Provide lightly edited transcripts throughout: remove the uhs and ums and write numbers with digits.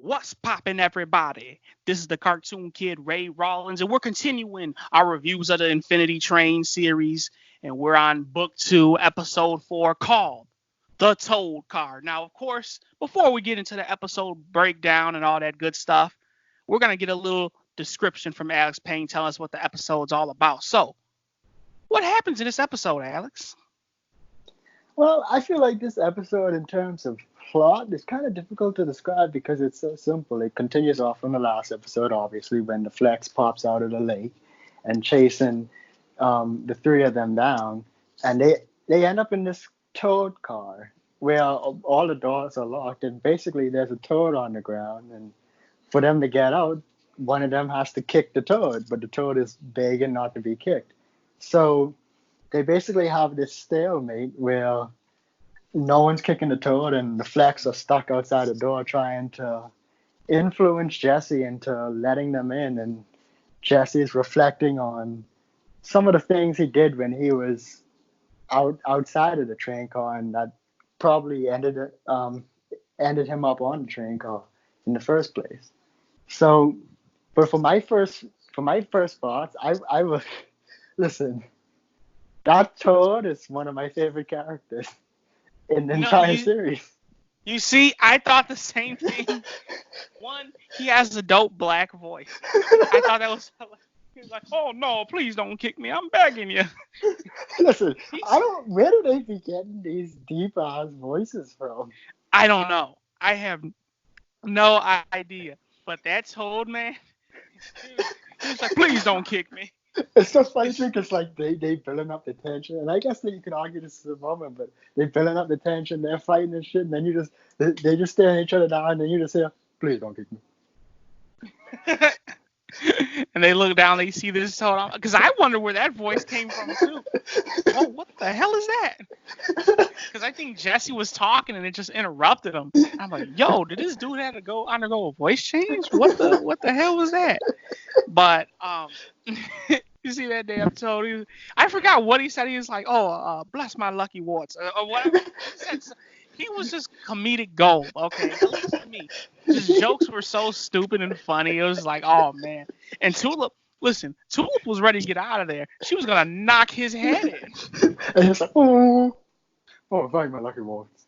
What's poppin', everybody? This is the cartoon kid Ray Rawlins, and we're continuing our reviews of the Infinity Train series, and we're on book 2, episode 4, called The Toad Card. Now, of course, before we get into the episode breakdown and all that good stuff, we're gonna get a little description from Alex Payne telling us what the episode's all about. So, what happens in this episode, Alex? Well, I feel like this episode, in terms of plot, is kind of difficult to describe because it's so simple. It continues off from the last episode, obviously, when the Flex pops out of the lake and chasing the three of them down, and they end up in this toad car where all the doors are locked, and basically there's a toad on the ground, and for them to get out, one of them has to kick the toad, but the toad is begging not to be kicked. So they basically have this stalemate where no one's kicking the toad, and the Flex are stuck outside the door trying to influence Jesse into letting them in. And Jesse's reflecting on some of the things he did when he was outside of the train car, and that probably ended him up on the train car in the first place. So, but for my first thoughts, I was listen. That Toad is one of my favorite characters in the No, entire series. you see, I thought the same thing. One, he has a dope black voice. I thought that was. He was like, "Oh no, please don't kick me. I'm begging you." Listen, where do they be getting these deep ass voices from? I don't know. I have no idea. But that Toad man, he was like, "Please don't kick me." It's so funny because like they building up the tension, and I guess that you could argue this is a moment, but they building up the tension, they're fighting and shit, and then they just staring each other down, and then you just say, "Please don't kick me." And they look down, they see this Toad. Because I wonder where that voice came from too. Oh, what the hell is that? Because I think Jesse was talking and it just interrupted him. I'm like, yo, did this dude have to undergo a voice change? What the hell was that? But you see that damn Toad? I forgot what he said. He was like, "Oh, bless my lucky warts," or whatever. He was just comedic gold. Okay, at least to me, his jokes were so stupid and funny. It was like, oh man. And Tulip, listen, Tulip was ready to get out of there. She was gonna knock his head in. And he's like, thank my lucky warts.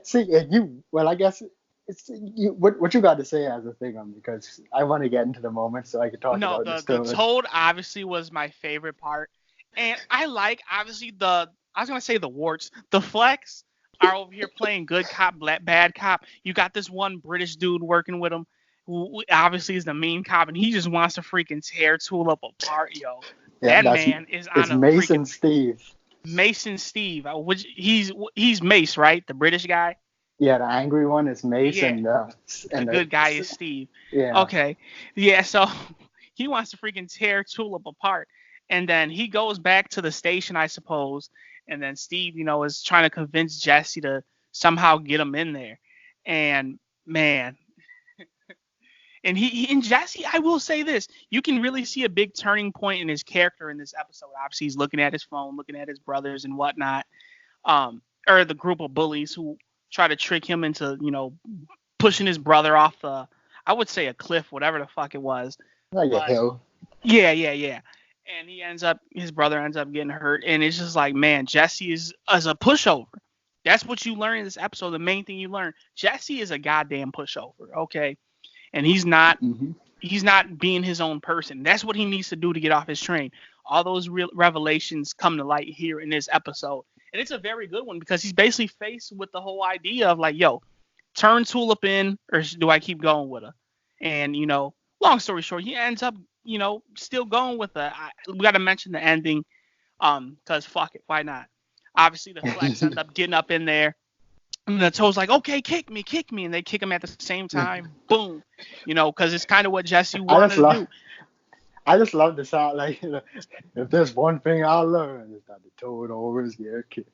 See, and you. Well, I guess it's you. What you got to say as a thing on, because I want to get into the moment so I can talk No, about the the the story. Toad obviously was my favorite part, and I like obviously I was gonna say the warts. The Flex are over here playing good cop, bad cop. You got this one British dude working with him, who obviously is the mean cop, and he just wants to freaking tear Tulip apart, yo. Yeah, That man is it's on a Mason freaking Steve. Mason Steve, which he's Mace, right? The British guy. Yeah, the angry one is Yeah, Mason. the good guy is Steve. Yeah. Okay, yeah. So he wants to freaking tear Tulip apart, and then he goes back to the station, I suppose. And then Steve, is trying to convince Jesse to somehow get him in there. And man, and and Jesse, I will say this: you can really see a big turning point in his character in this episode. Obviously, he's looking at his phone, looking at his brothers and whatnot, or the group of bullies who try to trick him into, pushing his brother off I would say a cliff, whatever the fuck it was. Like a But hill. yeah. And his brother ends up getting hurt, and it's just like, man, Jesse is as a pushover. That's what you learn in this episode. The main thing you learn, Jesse is a goddamn pushover, okay? And he's not Hmm. being his own person. That's what he needs to do to get off his train. All those real revelations come to light here in this episode, and it's a very good one because he's basically faced with the whole idea of like, yo, turn Tulip in, or do I keep going with her? And long story short, he ends up, still going with her. We got to mention the ending, because fuck it, why not? Obviously, the Flex end up getting up in there, and the Toad's like, okay, kick me, and they kick him at the same time. Boom, because it's kind of what Jesse I wanted just to love do. I just love the sound. Like, if there's one thing I learned, it's that the Toad always get kicked.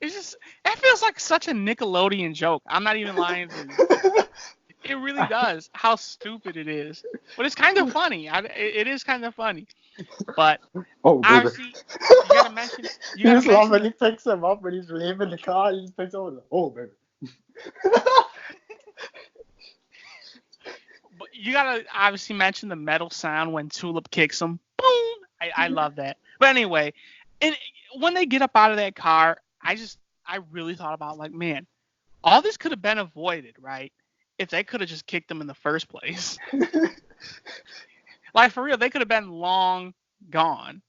It's just, that feels like such a Nickelodeon joke. I'm not even lying to you. It really does. How stupid it is, but it's kind of funny. It is kind of funny. But Oh, baby. obviously, you gotta mention. You You gotta just love mention when the. he picks him up when he's leaving the car. He just picks him up. Oh, baby. But you gotta obviously mention the metal sound when Tulip kicks him. Boom! I love that. But anyway, and when they get up out of that car, I really thought about like, man, all this could have been avoided, right? If they could have just kicked him in the first place. Like for real, they could have been long gone.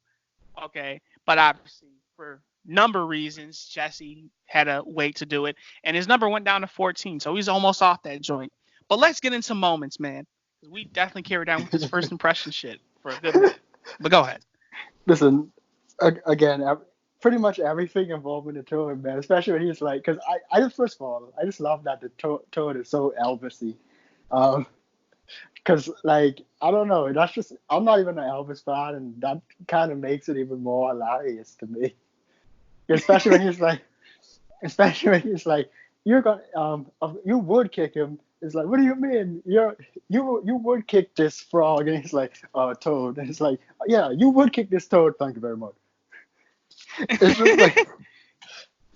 Okay, but obviously for number reasons, Jesse had to wait to do it, and his number went down to 14, so he's almost off that joint. But let's get into moments, man. We definitely carried down with this first impression shit for a good minute. But go ahead. Listen, again, pretty much everything involved in the Toad, man. Especially when he's like, because I just first of all, I just love that the Toad is so Elvisy. Because like I don't know, that's just I'm not even an Elvis fan, and that kind of makes it even more hilarious to me. Especially when he's like, especially when he's like, you're gonna you would kick him. It's like, what do you mean? You would kick this frog, and he's like, Toad, and it's like, yeah, you would kick this Toad. Thank you very much. It's just like,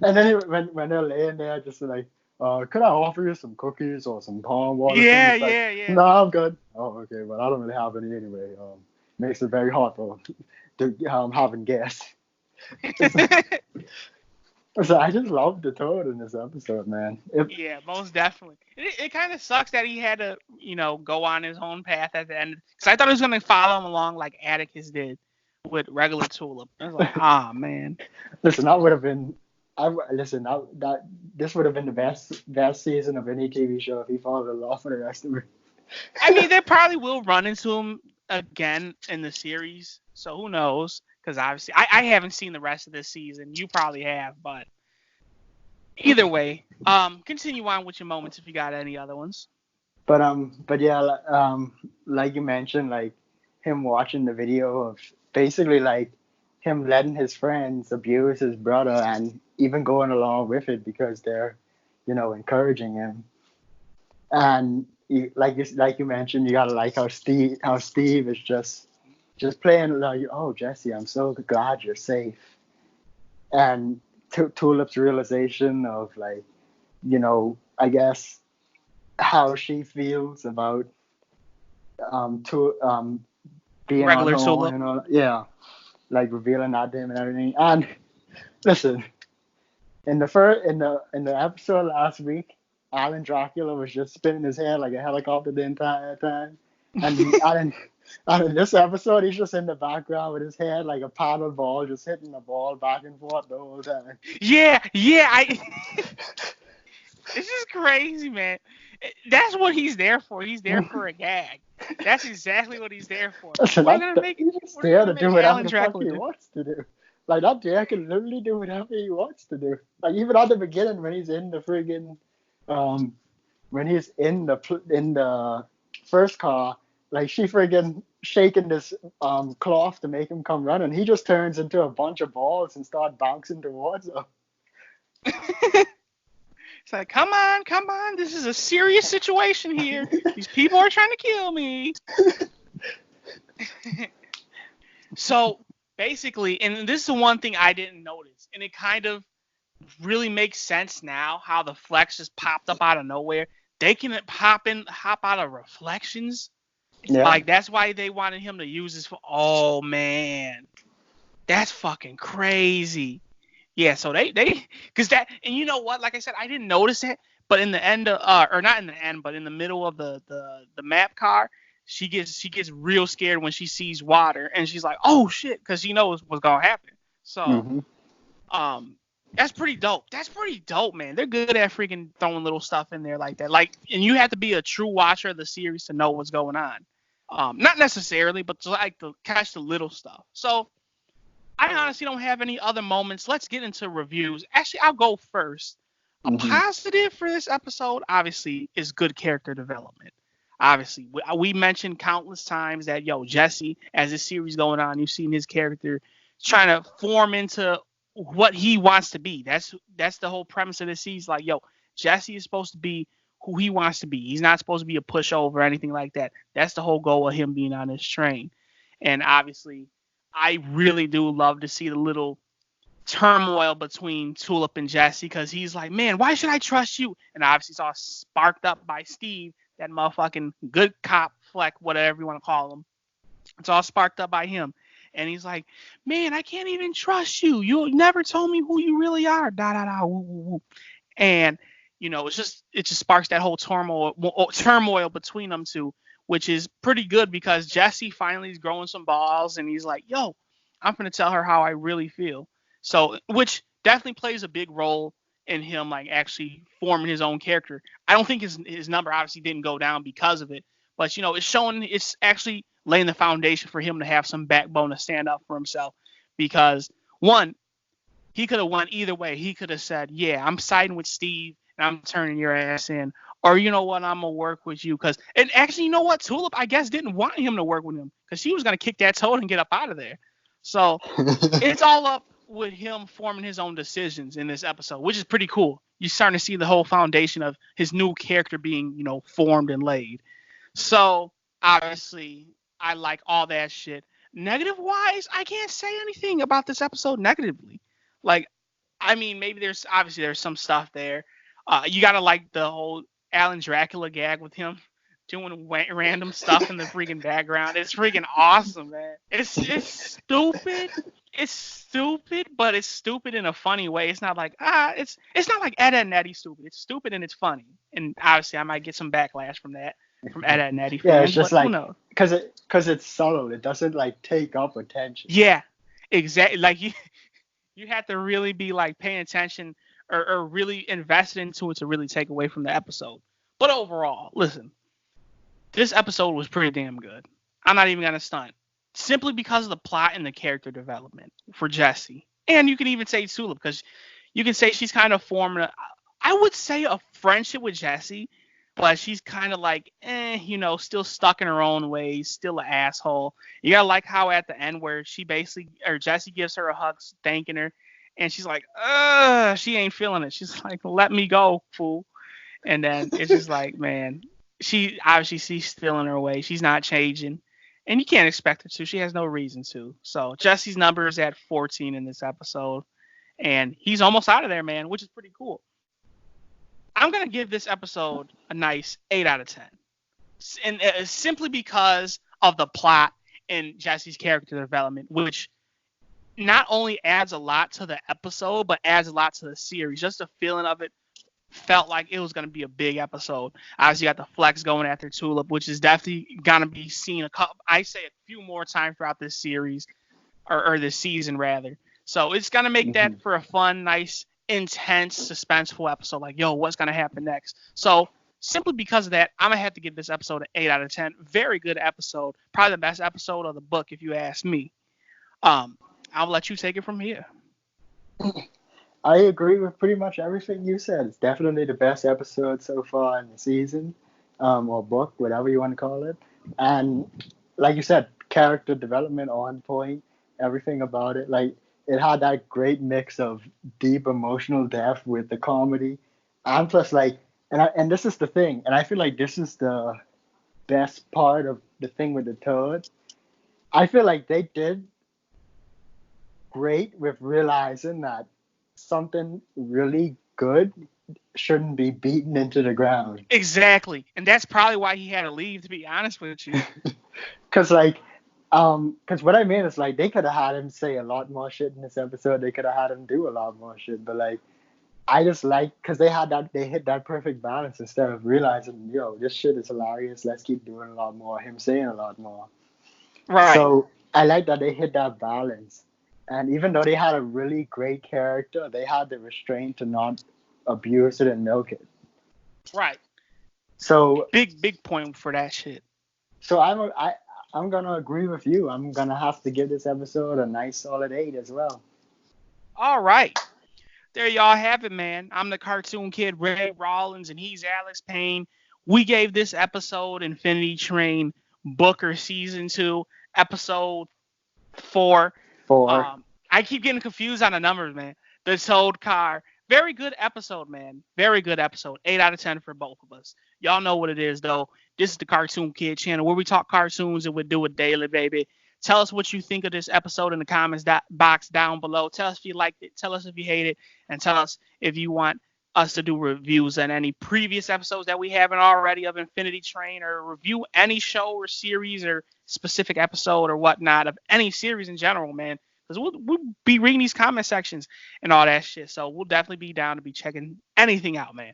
and then when they're laying there, just like, could I offer you some cookies or some palm water? Yeah, It's like, yeah. no, I'm good. Oh, okay, but I don't really have any anyway. Makes it very hard for having guests. So I just love the Toad in this episode, man. Yeah, most definitely. It kind of sucks that he had to, go on his own path at the end. Because I thought he was going to follow him along like Atticus did with regular Tulip. I was like, man. Listen, that would have been. This would have been the best season of any TV show if he followed along for the rest of it. I mean, they probably will run into him again in the series. So who knows? Because obviously, I haven't seen the rest of this season. You probably have, but either way, continue on with your moments if you got any other ones. But yeah, like you mentioned, like him watching the video of basically like him letting his friends abuse his brother and even going along with it because they're, encouraging him. And like you mentioned, you gotta like how Steve is just playing like, oh Jesse, I'm so glad you're safe. And Tulip's realization of like, I guess how she feels about being Regular on her Tulip. own and all, yeah, like revealing that to him and everything. And listen, in the episode last week, Alan Dracula was just spinning his head like a helicopter the entire time, and in this episode, he's just in the background with his head like a paddle ball, just hitting the ball back and forth the whole time. Yeah. This is crazy, man. That's what he's there for. He's there for a gag. That's exactly what he's there for. Listen, We're gonna make he's just there to do whatever the fuck he do? wants to do. Like that dude can literally do whatever he wants to do. Like even at the beginning when he's in the friggin' when he's in the first car, like she friggin' shaking this cloth to make him come running. He just turns into a bunch of balls and start bouncing towards her. It's like, come on, this is a serious situation here. These people are trying to kill me. So basically, and this is the one thing I didn't notice, and it kind of really makes sense now how the Flex just popped up out of nowhere. They can hop out of reflections. Yeah. Like that's why they wanted him to use this for. Oh man, that's fucking crazy. Yeah, so they because that, and you know what? Like I said, I didn't notice it, but in the end or not in the end, but in the middle of the map car, she gets real scared when she sees water, and she's like, oh shit, because she knows what's gonna happen. So, that's pretty dope. That's pretty dope, man. They're good at freaking throwing little stuff in there like that. Like, and you have to be a true watcher of the series to know what's going on. Not necessarily, but to catch the little stuff. So. I honestly don't have any other moments. Let's get into reviews. Actually, I'll go first. A positive for this episode, obviously, is good character development. Obviously, we mentioned countless times that, Jesse, as this series going on, you've seen his character trying to form into what he wants to be. That's the whole premise of this series. Like, Jesse is supposed to be who he wants to be. He's not supposed to be a pushover or anything like that. That's the whole goal of him being on this train. And obviously, I really do love to see the little turmoil between Tulip and Jesse, because he's like, man, why should I trust you? And obviously it's all sparked up by Steve, that motherfucking good cop, Fleck, whatever you want to call him. It's all sparked up by him. And he's like, man, I can't even trust you. You never told me who you really are. Da da da. Woo, woo, woo. And it just sparks that whole turmoil between them two, which is pretty good because Jesse finally is growing some balls, and he's like, yo, I'm gonna tell her how I really feel. So, which definitely plays a big role in him like actually forming his own character. I don't think his number obviously didn't go down because of it, but it's actually laying the foundation for him to have some backbone to stand up for himself. Because one, he could have went either way. He could have said, yeah, I'm siding with Steve and I'm turning your ass in. Or you know what, I'm going to work with you. And actually, you know what, Tulip, I guess, didn't want him to work with him because she was going to kick that toad and get up out of there. So it's all up with him forming his own decisions in this episode, which is pretty cool. You're starting to see the whole foundation of his new character being, formed and laid. So obviously, I like all that shit. Negative wise, I can't say anything about this episode negatively. Like, I mean, maybe there's some stuff there. You gotta like the whole Alan Dracula gag with him doing random stuff in the freaking background. It's freaking awesome, man. It's stupid. It's stupid, but it's stupid in a funny way. It's not like it's not like Ed, Edd n Eddy stupid. It's stupid and it's funny. And obviously, I might get some backlash from Ed, Edd n Eddy fans. Yeah, it's just like because it's subtle. It doesn't like take up attention. Yeah, exactly. Like you have to really be like paying attention or really invested into it to really take away from the episode. But overall, listen, this episode was pretty damn good. I'm not even gonna stunt. Simply because of the plot and the character development for Jesse. And you can even say Tulip, because you can say she's kind of forming I would say a friendship with Jesse, but she's kind of like, still stuck in her own ways, still an asshole. You gotta like how at the end where Jesse gives her a hug, thanking her, and she's like, she ain't feeling it. She's like, let me go, fool. And then it's just like, man, she's still in her way. She's not changing. And you can't expect her to. She has no reason to. So Jesse's number is at 14 in this episode. And he's almost out of there, man, which is pretty cool. I'm going to give this episode a nice 8 out of 10. And simply because of the plot and Jesse's character development, which not only adds a lot to the episode, but adds a lot to the series. Just the feeling of it felt like it was going to be a big episode. Obviously, you got the Flex going after Tulip, which is definitely going to be seen a few more times throughout this series, or this season rather. So it's going to make that for a fun, nice, intense, suspenseful episode. Like, yo, what's going to happen next? So simply because of that, I'm going to have to give this episode an 8 out of 10. Very good episode. Probably the best episode of the book, if you ask me. I'll let you take it from here. I agree with pretty much everything you said. It's definitely the best episode so far in the season, or book, whatever you want to call it. And like you said, character development on point, everything about it. Like, it had that great mix of deep emotional depth with the comedy. And plus, like, and this is the thing, and I feel like this is the best part of the thing with the Toad. I feel like they did great with realizing that something really good shouldn't be beaten into the ground. Exactly. And that's probably why he had to leave, to be honest with you. Because what I mean is, like, they could have had him say a lot more shit in this episode. They could have had him do a lot more shit. But, like, I just like, because they hit that perfect balance instead of realizing, yo, this shit is hilarious. Let's keep doing a lot more. Him saying a lot more. Right. So I like that they hit that balance. And even though they had a really great character, they had the restraint to not abuse it and milk it. Right. So big point for that shit. So I'm gonna agree with you. I'm gonna have to give this episode a nice solid 8 as well. All right. There y'all have it, man. I'm the cartoon kid, Ray Rawlins, and he's Alex Payne. We gave this episode Infinity Train Booker Season 2, Episode 4. I keep getting confused on the numbers, man. The Toad Car. Very good episode, man. Very good episode. 8 out of 10 for both of us. Y'all know what it is, though. This is the Cartoon Kid channel where we talk cartoons and we do it daily, baby. Tell us what you think of this episode in the comments box down below. Tell us if you liked it. Tell us if you hate it. And tell us if you want us to do reviews on any previous episodes that we haven't already of Infinity Train, or review any show or series or specific episode or whatnot of any series in general, man. Because we'll be reading these comment sections and all that shit. So we'll definitely be down to be checking anything out, man.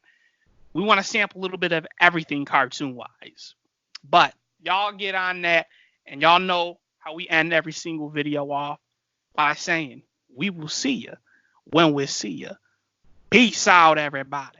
We want to sample a little bit of everything cartoon-wise. But y'all get on that, and y'all know how we end every single video off by saying, we will see you when we see you. Peace out, everybody.